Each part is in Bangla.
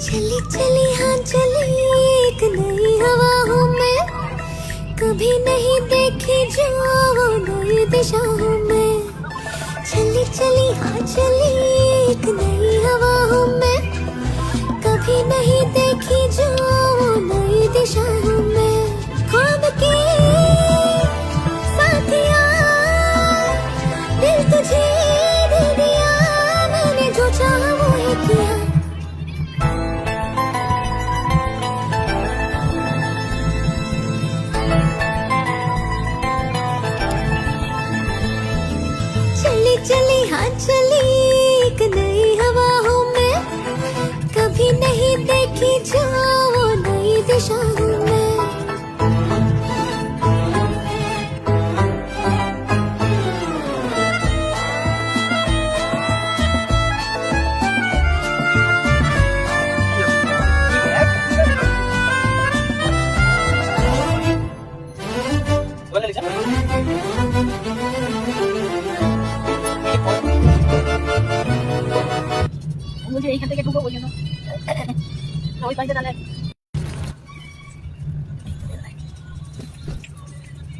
चली चली हाँ चली एक नई हवाओं में, कभी नहीं देखी जो वो नई दिशाओं में। चली चली हाँ चली एक नई हवाओं में, कभी नहीं देखी जो वो नई दिशाओं में। ख्वाब की साथिया दिल तुझे दे दिया, मैंने जो चाहा वो ही किया। चली चली हाँ चली एक नई हवाओं में, कभी नहीं देखी जो वो नई दिशाओं में। मुझे এইখান থেকে ঢুকবো বলি না ওই পাশে তাহলে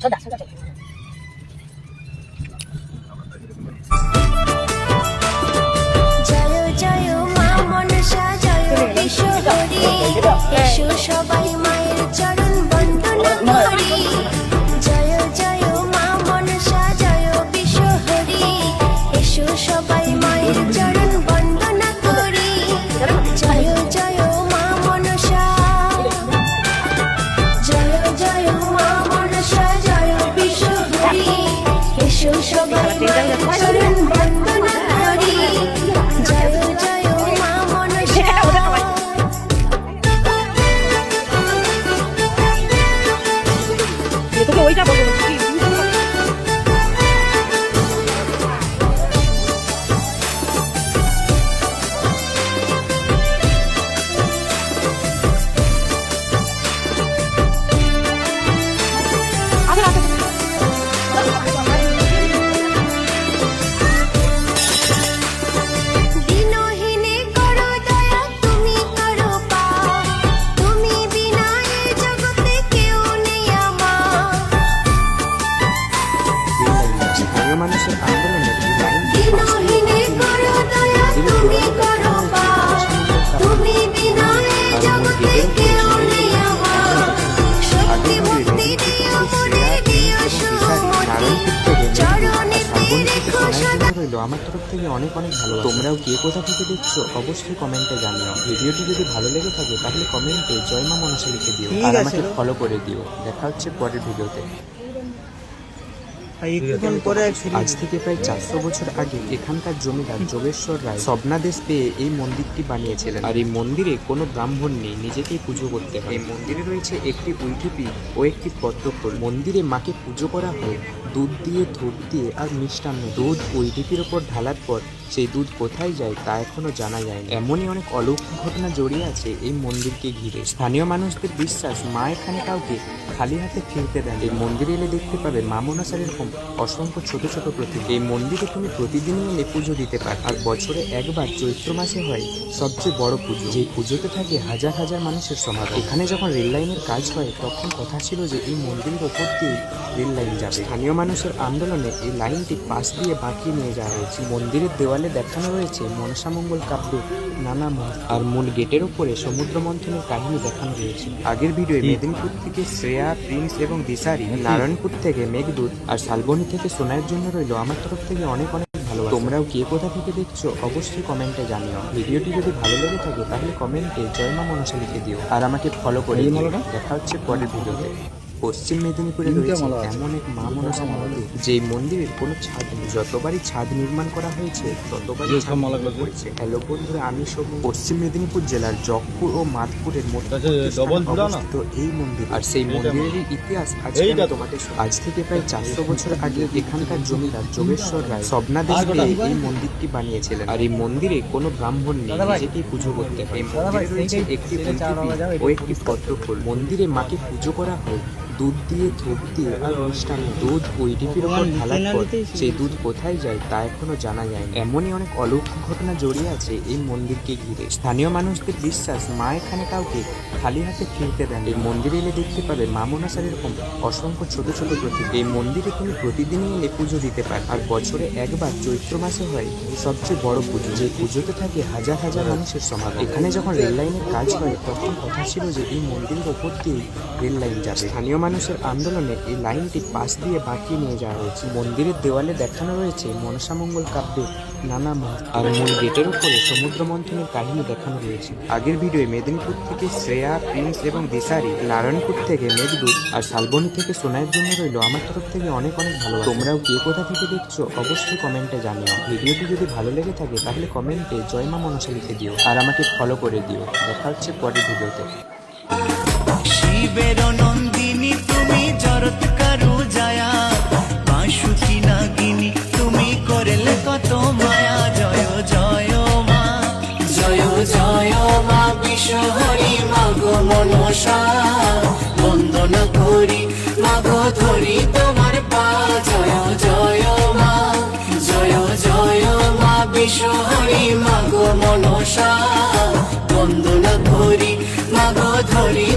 সোজা সোজা জয় জয় মা মনসা জয় বিশ্বহরি, এসো সবাই মায়ের চরণ বন্দনা করি। জয় জয় মা মনসা জয় বিশ্বহরি, এসো সবাই মায়ের চরণ বন্দনা করি। জয় জয় মা মনসা, জয় জয় মা মনসা জয় বিশ্বহরি, এসো সবাই মায়ের চরণ বন্দনা করি। জয় জয় মা মনসা। তোকে ওইটা বলবো দিনহীনে করো দয়া, তুমি করো পার, তুমি বিনা এই জগতে কেউ নেই আমার। স্থানীয় মানুষের আন্দোলনে দিনহীনে করো দয়া, তুমি করো পার, তুমি বিনা এই জগতে কেউ নেই আমার। শক্তি ভক্তি দিও মনে দিও সুমতি, চরণেতে রেখো সদা। রইল আমার তরফ থেকে অনেক অনেক ভালো। তোমরাও কে কোথা থেকে দেখছো অবশ্যই কমেন্টে জানিও। ভিডিওটি যদি ভালো লেগে থাকে তাহলে কমেন্টে জয় মা মনসা লিখে দিও আর আমাকে ফলো করে দিও। দেখা হচ্ছে পরের ভিডিওতে। আজ থেকে প্রায় 400 বছর আগে এখানকার জমিদার যোগেশ্বর রায় স্বপ্নাদেশ পেয়ে এই মন্দিরটি বানিয়েছিলেন। আর এই মন্দিরে কোনো ব্রাহ্মণ নেই, নিজেকেই পুজো করতে হয়। এই মন্দিরে রয়েছে একটি উইঠুপি ও একটি পদ্মফুল। মন্দিরে মাকে পুজো করা হয় দুধ দিয়ে, ধূপ দিয়ে আর মিষ্টান্ন। দুধ উইঠুপির ওপর ঢালার পর সেই দুধ কোথায় যায় তা এখনো জানা যায়নি। এমনই অনেক অলৌকিক ঘটনা জড়িয়ে আছে এই মন্দিরকে ঘিরে। স্থানীয় মানুষদের বিশ্বাস মা এখানে কাউকে খালি হাতে ফিরতে দেন। এই মন্দিরে এলে দেখতে পাবে মা মনসার এরকম অসংখ্য ছোট ছোট প্রতিমা। এই মন্দিরে তুমি প্রতিদিনই এলে পুজো দিতে পারো। আর বছরে একবার চৈত্র মাসে হয় সবচেয়ে বড় পুজো, যে পুজোতে থাকে হাজার হাজার মানুষের সমাগম। এখানে যখন রেল লাইনের কাজ হয় তখন কথা ছিল যে এই মন্দিরের ওপর দিয়ে রেল লাইন যাবে। স্থানীয় মানুষের আন্দোলনে এই লাইনটি পাশ দিয়ে বাঁকিয়ে নিয়ে যাওয়া হয়েছে। মন্দিরের দেওয়ালে দেখানো রয়েছে মনসামঙ্গল কাব্যের নানা মন্ত্র, আর মূল গেটের উপরে সমুদ্র মন্থনের কাহিনী দেখানো রয়েছে। আগের ভিডিওয়ে মেদিনীপুর থেকে শ্রেয়া, প্রিন্স এবং দিশারি, নারায়ণপুর থেকে মেঘদূত আর শালবনী থেকে সোনার জন্য রইল আমার তরফ থেকে অনেক অনেক ভালোবাসা। তোমরাও কে কোথা থেকে দেখছো অবশ্যই কমেন্টে জানিও। ভিডিওটি যদি ভালো লেগে থাকে তাহলে কমেন্টে জয় মা মনসা লিখে দিও আর আমাকে ফলো করে দিও। দেখা হচ্ছে পরের ভিডিওতে। পশ্চিম মেদিনীপুরে রয়েছে এমন এক মা মনসা মন্দির, যেই মন্দিরের কোনো ছাদ নেই। যতবারই ছাদ নির্মাণ করা হয়েছে ততবারই হয়েছে। হ্যালো বন্ধুরা, আমি সব পশ্চিম মেদিনীপুর জেলার জগপুর ও মাধপুরের মধ্যে অবস্থিত এই মন্দির। আর সেই মন্দিরের ইতিহাস আজকে আমি তোমাদের আজ থেকে প্রায় 400 বছর আগে এখানকার জমিদার যোগেশ্বর রায় স্বপ্নাদেশ পেয়ে এই মন্দিরটি বানিয়েছিলেন। আর এই মন্দিরে কোনো ব্রাহ্মণ নেই, নিজেকেই পুজো করতে হয়। এই মন্দিরে রয়েছে একটি উইঠুপি ও একটি পদ্মফুল। মন্দিরে মাকে পুজো করা হয় দুধ দিয়ে ধূপ দিয়ে আর মিষ্টান্ন দুধ ওই ডিপির উপর ঢালার পর সেই দুধ কোথায় যায় তা এখনো জানা যায় না। এমনই অনেক অলৌকিক ঘটনা জড়িয়ে আছে এই মন্দিরকে ঘিরে। স্থানীয় মানুষদের বিশ্বাস মা এখানে কাউকে খালি হাতে ফিরতে দেন। এই মন্দিরে এলে দেখতে পাবে মা মনসার এরকম অসংখ্য ছোট ছোট প্রতীক। এই মন্দিরে তুমি প্রতিদিনই এলে পুজো দিতে পার। আর বছরে একবার চৈত্র মাসে হয় সবচেয়ে বড় পুজো, যে পুজোতে থাকে হাজার হাজার মানুষের সমাগম। এখানে যখন রেল লাইনের কাজ হয় তখন কথা ছিল যে এই মন্দিরের ওপর দিয়ে রেল লাইন যাবে। স্থানীয় মানুষের আন্দোলনে এই লাইনটি পাশ দিয়ে বাঁকিয়ে নিয়ে যাওয়া হয়েছে। মন্দিরের দেওয়ালে দেখানো রয়েছে মনসামঙ্গল কাব্যের নানা মুখ, আর মূল গেটের উপরে সমুদ্র মন্থনের কাহিনী দেখানো রয়েছে। আগের ভিডিওয়ে মেদিনীপুর থেকে শ্রেয়া, প্রিন্স এবং দিশারি, নারায়ণপুর থেকে মেঘদূত আর শালবনী থেকে সোনাইয়ের জন্য রইল আমার তরফ থেকে অনেক অনেক ভালোবাসা। তোমরাও কে কোথা থেকে দেখছো অবশ্যই কমেন্টে জানিও। ভিডিওটি যদি ভালো লেগে থাকে তাহলে কমেন্টে জয় মা মনসা লিখে দিও আর আমাকে ফলো করে দিও। দেখা হচ্ছে পরের ভিডিওতে। শিবের নন্দিনী তুমি জরত কারু জায়া, বাঁশুকি নাগিনী তুমি করলে কত মায়া। জয় জয় মা, জয় জয় মা বিশ্বহরি মাগো মনসা, বন্দনা করি মাগো ধরি তোমার পা। জয় জয় মা, জয় জয় মা বিশ্বহরি মাগো মনসা, বন্দনা করি মাগো ধরি।